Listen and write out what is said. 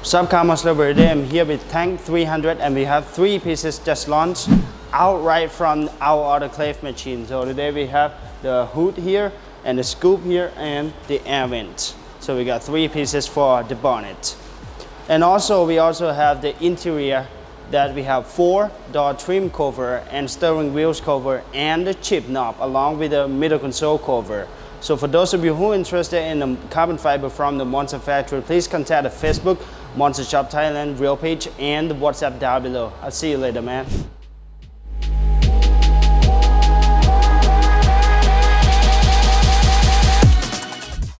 Subcar Monster today I'm here with tank 300 and we have 3 pieces just launched outright from our autoclave machine. So today we have the hood here and the scoop here and the air vent. So we got 3 pieces for the bonnet. And also we also have the interior that we have 4 door trim cover and steering wheels cover and the chip knob along with the middle console cover. So for those of you who are interested in the carbon fiber from the Monza factory, please contact the Facebook Monzashop Thailand real page and the WhatsApp down below. I'll see you later, man.